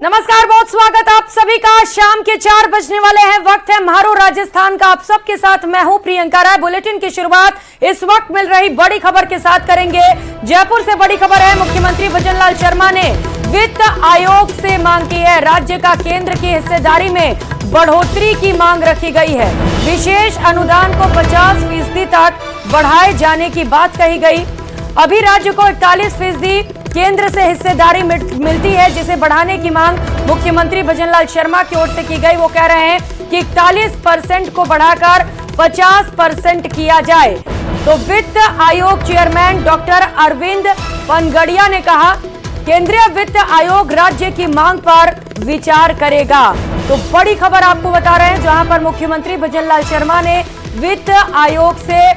नमस्कार, बहुत स्वागत आप सभी का। शाम के 4 बजने वाले हैं, वक्त है म्हारो राजस्थान का। आप सबके साथ मैं हूं प्रियंका राय। बुलेटिन की शुरुआत इस वक्त मिल रही बड़ी खबर के साथ करेंगे। जयपुर से बड़ी खबर है, मुख्यमंत्री भजनलाल शर्मा ने वित्त आयोग से मांग की है। राज्य का केंद्र की हिस्सेदारी में बढ़ोतरी की मांग रखी गई है। विशेष अनुदान को 50% तक बढ़ाए जाने की बात कही गई। अभी राज्य को 41% केंद्र से हिस्सेदारी मिलती है, जिसे बढ़ाने की मांग मुख्यमंत्री भजनलाल शर्मा की ओर से की गई। वो कह रहे हैं कि 41% को बढ़ाकर 50% किया जाए। तो वित्त आयोग चेयरमैन डॉक्टर अरविंद पनगड़िया ने कहा, केंद्रीय वित्त आयोग राज्य की मांग पर विचार करेगा। तो बड़ी खबर आपको बता रहे हैं, जहां पर मुख्यमंत्री भजनलाल शर्मा ने वित्त आयोग से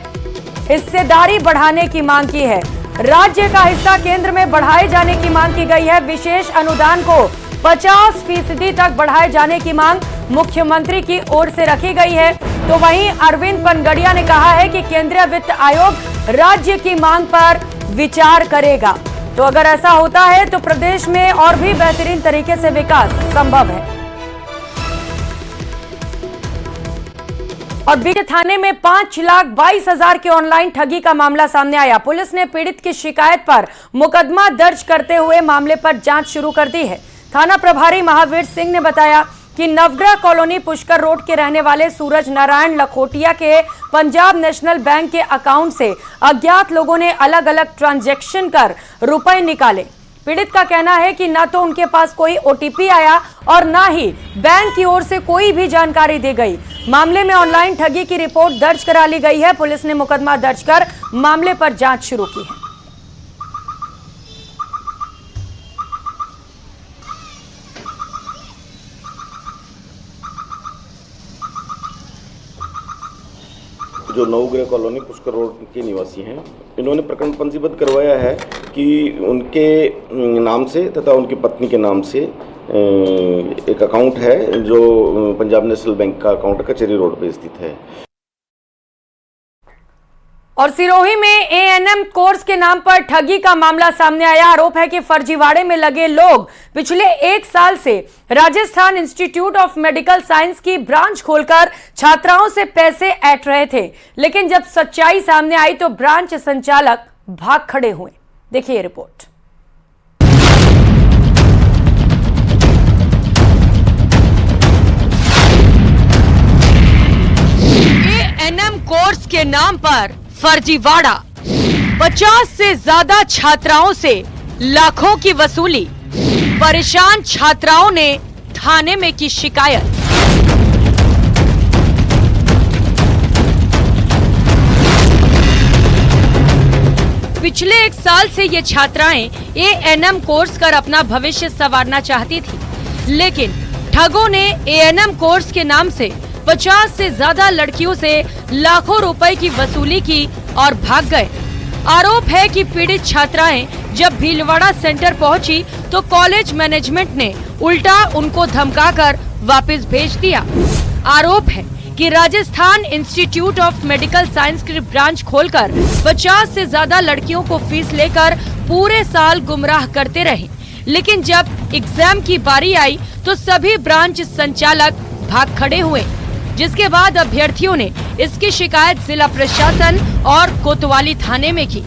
हिस्सेदारी बढ़ाने की मांग की है। राज्य का हिस्सा केंद्र में बढ़ाए जाने की मांग की गई है। विशेष अनुदान को 50% तक बढ़ाए जाने की मांग मुख्यमंत्री की ओर से रखी गई है। तो वहीं अरविंद पनगड़िया ने कहा है कि केंद्रीय वित्त आयोग राज्य की मांग पर विचार करेगा। तो अगर ऐसा होता है तो प्रदेश में और भी बेहतरीन तरीके से विकास संभव है। और बीते थाने में 5,22,000 के ऑनलाइन ठगी का मामला सामने आया। पुलिस ने पीड़ित की शिकायत पर मुकदमा दर्ज करते हुए मामले पर जांच शुरू कर दी है। थाना प्रभारी महावीर सिंह ने बताया कि नवग्रह कॉलोनी पुष्कर रोड के रहने वाले सूरज नारायण लखोटिया के पंजाब नेशनल बैंक के अकाउंट से अज्ञात लोगों ने अलग अलग ट्रांजैक्शन कर रुपए निकाले। पीड़ित का कहना है कि न तो उनके पास कोई ओटीपी आया और न ही बैंक की ओर से कोई भी जानकारी दी गई। मामले में ऑनलाइन ठगी की रिपोर्ट दर्ज करा ली गई है। पुलिस ने मुकदमा दर्ज कर मामले पर जांच शुरू की है। जो नवग्रह कॉलोनी पुष्कर रोड के निवासी हैं, इन्होंने प्रकरण पंजीबद्ध करवाया है कि उनके नाम से तथा उनकी पत्नी के नाम से एक अकाउंट है, जो पंजाब नेशनल बैंक का अकाउंट कचहरी रोड पे स्थित है। और सिरोही में एएनएम कोर्स के नाम पर ठगी का मामला सामने आया। आरोप है कि फर्जीवाड़े में लगे लोग पिछले 1 साल से Rajasthan institute of medical science की ब्रांच खोलकर छात्राओं से पैसे ऐंठ रहे थे। लेकिन जब सच्चाई सामने आई तो ब्रांच संचालक भाग खड़े हुए। देखिए रिपोर्ट। एएनएम कोर्स के नाम पर फर्जीवाड़ा, 50 से ज्यादा छात्राओं से लाखों की वसूली। परेशान छात्राओं ने थाने में की शिकायत। पिछले 1 साल से ये छात्राएं एएनएम कोर्स कर अपना भविष्य संवारना चाहती थी, लेकिन ठगों ने एएनएम कोर्स के नाम से 50 से ज्यादा लड़कियों से लाखों रुपए की वसूली की और भाग गए। आरोप है कि पीड़ित छात्राएं जब भीलवाड़ा सेंटर पहुंची तो कॉलेज मैनेजमेंट ने उल्टा उनको धमकाकर वापस भेज दिया। आरोप है कि Rajasthan institute of medical science की ब्रांच खोलकर 50 से ज्यादा लड़कियों को फीस लेकर पूरे साल गुमराह करते रहे। लेकिन जब एग्जाम की बारी आई तो सभी ब्रांच संचालक भाग खड़े हुए, जिसके बाद अभ्यर्थियों ने इसकी शिकायत जिला प्रशासन और कोतवाली थाने में की।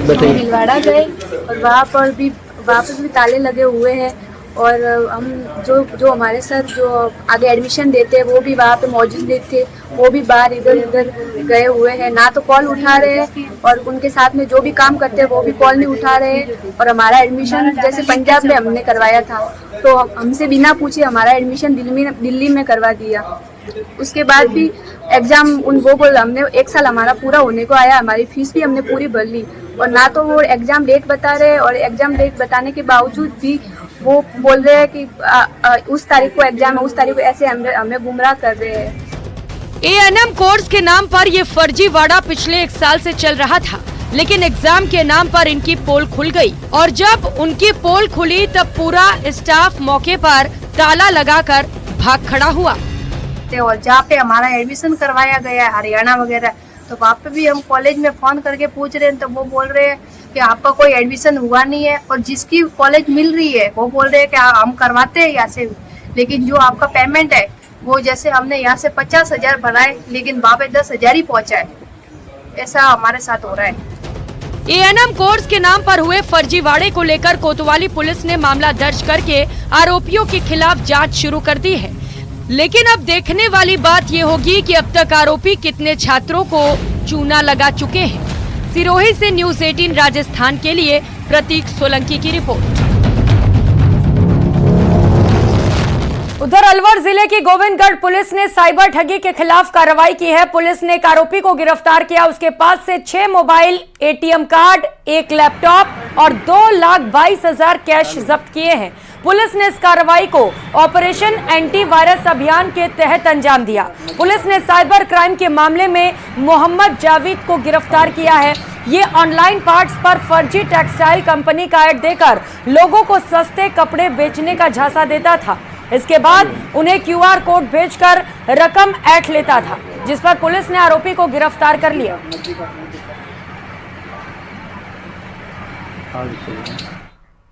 भीलवाड़ा गए और वहाँ पर भी वापस भी ताले लगे हुए हैं और हम जो हमारे सर जो आगे एडमिशन देते हैं वो भी वहाँ पे मौजूद नहीं थे, वो भी बाहर इधर उधर गए हुए हैं। ना तो कॉल उठा रहे हैं और उनके साथ में जो भी काम करते हैं वो भी कॉल नहीं उठा रहे हैं। और हमारा एडमिशन जैसे पंजाब में हमने करवाया था तो हमसे बिना पूछे हमारा एडमिशन दिल्ली में करवा दिया। उसके बाद भी एग्जाम वो बोल हमने 1 साल हमारा पूरा होने को आया, हमारी फीस भी हमने पूरी भर ली और ना तो वो एग्जाम डेट बता रहे और एग्जाम डेट बताने के बावजूद भी वो बोल रहे हैं कि उस तारीख को एग्जाम है, उस तारीख को, ऐसे हमें गुमराह कर रहे हैं। एएनएम कोर्स के नाम पर ये फर्जीवाड़ा पिछले 1 साल से चल रहा था, लेकिन एग्जाम के नाम पर इनकी पोल खुल गई और जब उनकी पोल खुली तब पूरा स्टाफ मौके पर ताला लगाकर भाग खड़ा हुआ। और जहाँ पे हमारा एडमिशन करवाया गया है हरियाणा वगैरह, तो वहाँ पे भी हम कॉलेज में फोन करके पूछ रहे हैं तो वो बोल रहे हैं कि आपका कोई एडमिशन हुआ नहीं है, और जिसकी कॉलेज मिल रही है वो बोल रहे हैं कि हम करवाते हैं यहाँ से, लेकिन जो आपका पेमेंट है वो जैसे हमने यहाँ से 50,000 भराए लेकिन वहाँ पे 10,000 ही पहुँचा है। ऐसा हमारे साथ हो रहा है। एएनएम कोर्स के नाम पर हुए फर्जीवाड़े को लेकर कोतवाली पुलिस ने मामला दर्ज करके आरोपियों के खिलाफ जांच शुरू कर दी है। लेकिन अब देखने वाली बात ये होगी कि अब तक आरोपी कितने छात्रों को चूना लगा चुके हैं। सिरोही से न्यूज़ 18 राजस्थान के लिए प्रतीक सोलंकी की रिपोर्ट। उधर अलवर जिले की गोविंदगढ़ पुलिस ने साइबर ठगी के खिलाफ कार्रवाई की है। पुलिस ने एक आरोपी को गिरफ्तार किया। उसके पास से 6 मोबाइल, एटीएम कार्ड, 1 लैपटॉप और 2,22,000 कैश जब्त किए हैं। पुलिस ने इस कार्रवाई को ऑपरेशन एंटी वायरस अभियान के तहत अंजाम दिया। पुलिस ने साइबर क्राइम के मामले में मोहम्मद जावेद को गिरफ्तार किया है। ये ऑनलाइन पार्ट्स पर फर्जी टेक्सटाइल कंपनी का ऐड देकर लोगों को सस्ते कपड़े बेचने का झांसा देता था। इसके बाद उन्हें QR कोड भेजकर रकम ऐंठ लेता था, जिस पर पुलिस ने आरोपी को गिरफ्तार कर लिया।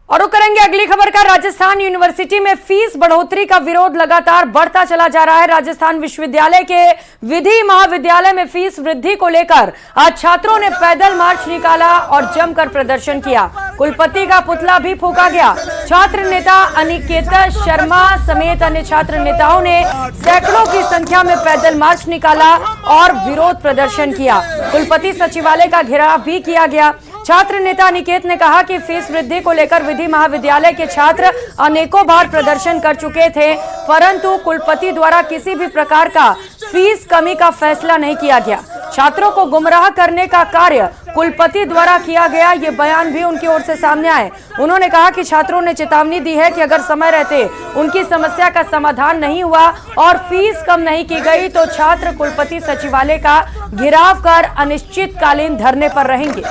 और करेंगे अगली खबर का। राजस्थान यूनिवर्सिटी में फीस बढ़ोतरी का विरोध लगातार बढ़ता चला जा रहा है। राजस्थान विश्वविद्यालय के विधि महाविद्यालय में फीस वृद्धि को लेकर आज छात्रों ने पैदल मार्च निकाला और जमकर प्रदर्शन किया। कुलपति का पुतला भी फूंका गया। छात्र नेता अनिकेत शर्मा समेत अन्य छात्र नेताओं ने सैकड़ों की संख्या में पैदल मार्च निकाला और विरोध प्रदर्शन किया। कुलपति सचिवालय का घेराव भी किया गया। छात्र नेता अनिकेत ने कहा कि फीस वृद्धि को लेकर विधि महाविद्यालय के छात्र अनेकों बार प्रदर्शन कर चुके थे, परंतु कुलपति द्वारा किसी भी प्रकार का फीस कमी का फैसला नहीं किया गया। छात्रों को गुमराह करने का कार्य कुलपति द्वारा किया गया, ये बयान भी उनकी ओर से सामने आए। उन्होंने कहा कि छात्रों ने चेतावनी दी है कि अगर समय रहते उनकी समस्या का समाधान नहीं हुआ और फीस कम नहीं की गई तो छात्र कुलपति सचिवालय का घेराव कर अनिश्चितकालीन धरने पर रहेंगे।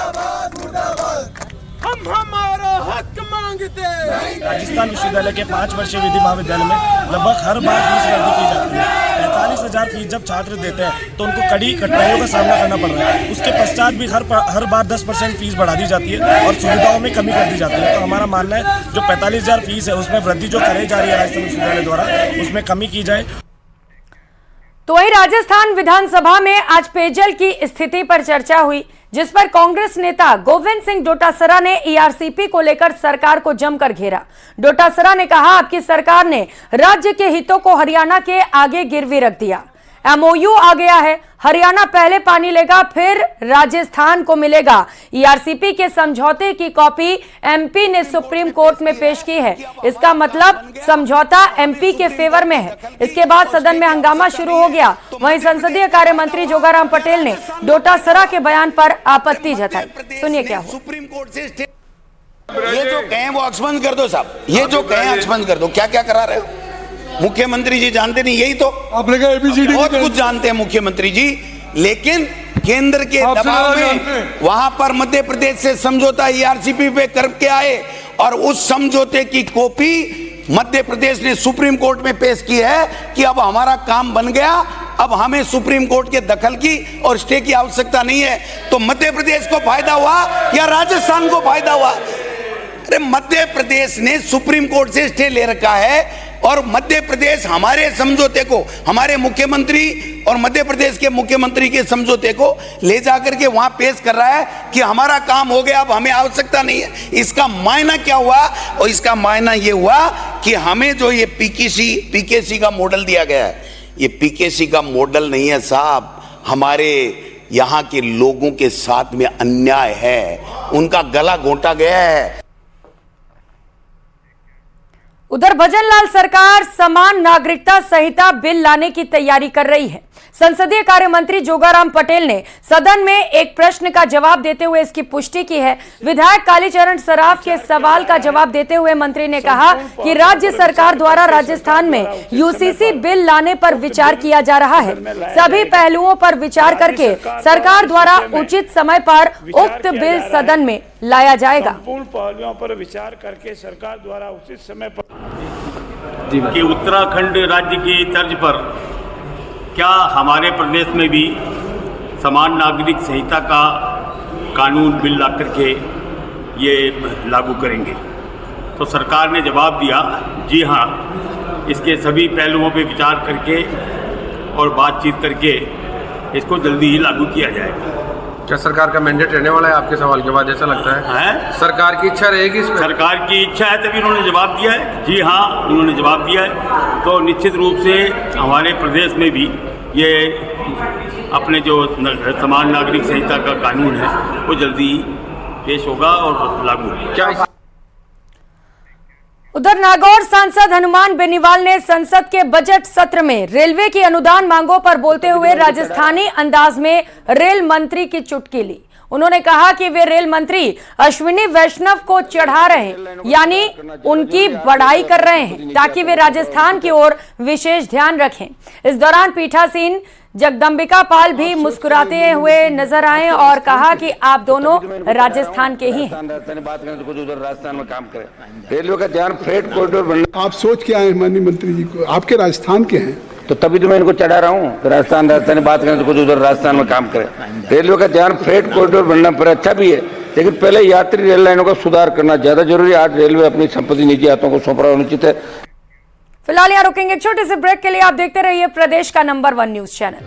हम हमारा हक मांगते हैं। राजस्थान विश्वविद्यालय के 5 वर्षीय विधि महाविद्यालय में लगभग हर बार फीस वृद्धि की जाती है। 45,000 फीस जब छात्र देते हैं तो उनको कड़ी कठिनाइयों का सामना करना पड़ रहा है। उसके पश्चात भी हर बार 10% फीस बढ़ा दी जाती है और सुविधाओं में कमी कर दी जाती है। तो हमारा मानना है जो 45,000 फीस है उसमें वृद्धि जो कराई जा रही है राजस्थान विश्वविद्यालय द्वारा, उसमें कमी की जाए। तो वहीं राजस्थान विधानसभा में आज पेयजल की स्थिति पर चर्चा हुई, जिस पर कांग्रेस नेता गोविंद सिंह डोटासरा ने ERCP को लेकर सरकार को जमकर घेरा। डोटासरा ने कहा, आपकी सरकार ने राज्य के हितों को हरियाणा के आगे गिरवी रख दिया। MOU आ गया है, हरियाणा पहले पानी लेगा फिर राजस्थान को मिलेगा। ERCP के समझौते की कॉपी MP ने सुप्रीम कोर्ट में पेश की है। इसका मतलब समझौता MP के फेवर में है। इसके बाद सदन में हंगामा शुरू हो गया। वहीं संसदीय कार्य मंत्री जोगाराम पटेल ने डोटासरा के बयान पर आपत्ति जताई। सुनिए क्या हुआ। सुप्रीम कोर्ट से ये जो कहें वो अक्सबंद कर दो साहब, ये जो कहें अक्सबंद कर दो। क्या क्या करा रहे हो मुख्यमंत्री जी? जानते नहीं यही तो आपने कहा ABCD बहुत कुछ जानते हैं मुख्यमंत्री जी, लेकिन केंद्र के दबाव में वहां पर मध्य प्रदेश से समझौता ERCP पे करके आए और उस समझौते की कॉपी मध्य प्रदेश ने सुप्रीम कोर्ट में पेश की है कि अब हमारा काम बन गया, अब हमें सुप्रीम कोर्ट के दखल की और स्टे की आवश्यकता नहीं है। तो मध्य प्रदेश को फायदा हुआ या राजस्थान को फायदा हुआ? अरे मध्य प्रदेश ने सुप्रीम कोर्ट से स्टे ले रखा है और मध्य प्रदेश हमारे समझौते को, हमारे मुख्यमंत्री और मध्य प्रदेश के मुख्यमंत्री के समझौते को ले जाकर के वहां पेश कर रहा है कि हमारा काम हो गया, अब हमें आवश्यकता नहीं है। इसका मायना क्या हुआ? और इसका मायना ये हुआ कि हमें जो ये PKC का मॉडल दिया गया है, ये PKC का मॉडल नहीं है साहब, हमारे यहाँ के लोगों के साथ में अन्याय है, उनका गला घोंटा गया है। उधर भजनलाल सरकार समान नागरिकता संहिता बिल लाने की तैयारी कर रही है। संसदीय कार्य मंत्री जोगाराम पटेल ने सदन में एक प्रश्न का जवाब देते हुए इसकी पुष्टि की है। विधायक कालीचरण सराफ के सवाल का जवाब देते हुए मंत्री ने कहा कि राज्य सरकार द्वारा राजस्थान में UCC बिल लाने पर विचार किया जा रहा है। सभी पहलुओं पर विचार करके सरकार द्वारा उचित समय पर उक्त बिल सदन में लाया जाएगा। संपूर्ण पहलुओं पर विचार करके सरकार द्वारा उचित समय पर कि उत्तराखंड राज्य की तर्ज पर क्या हमारे प्रदेश में भी समान नागरिक संहिता का कानून बिल ला करके ये लागू करेंगे। तो सरकार ने जवाब दिया, जी हाँ, इसके सभी पहलुओं पे विचार करके और बातचीत करके इसको जल्दी ही लागू किया जाएगा। क्या सरकार का मैंडेट रहने वाला है आपके सवाल के बाद, ऐसा लगता है? सरकार की इच्छा रहेगी इसमें? सरकार की इच्छा है तभी उन्होंने जवाब दिया है। जी हाँ, उन्होंने जवाब दिया है। तो निश्चित रूप से हमारे प्रदेश में भी ये अपने जो समान नागरिक संहिता का कानून है वो जल्दी पेश होगा और लागू होगा। क्या उधर नागौर सांसद हनुमान बेनीवाल ने संसद के बजट सत्र में रेलवे की अनुदान मांगों पर बोलते हुए राजस्थानी अंदाज में रेल मंत्री की चुटकी ली। उन्होंने कहा कि वे रेल मंत्री अश्विनी वैष्णव को चढ़ा रहे हैं, यानी उनकी बड़ाई कर रहे हैं ताकि वे राजस्थान की ओर विशेष ध्यान रखें। इस दौरान पीठासीन जगदम्बिका पाल भी मुस्कुराते हुए नजर आए और कहा कि आप दोनों राजस्थान के ही हैं। राजस्थान में काम करें, रेलवे का ध्यान फ्रेट कॉरिडोर बनना। आप सोच के आए माननीय मंत्री जी को, आपके राजस्थान के हैं तो तभी तो मैं इनको चढ़ा रहा हूँ। राजस्थान बात करें तो कुछ उधर राजस्थान में काम करें। रेलवे का ध्यान फ्रेट कॉरिडोर बनना पर अच्छा भी है, लेकिन पहले यात्री रेल लाइनों का सुधार करना ज्यादा जरूरी है। आज रेलवे अपनी संपत्ति निजी हाथों को सौंप रहा अनुचित है। फिलहाल यहाँ रुकेंगे छोटे से ब्रेक के लिए। आप देखते रहिए प्रदेश का नंबर 1 न्यूज चैनल।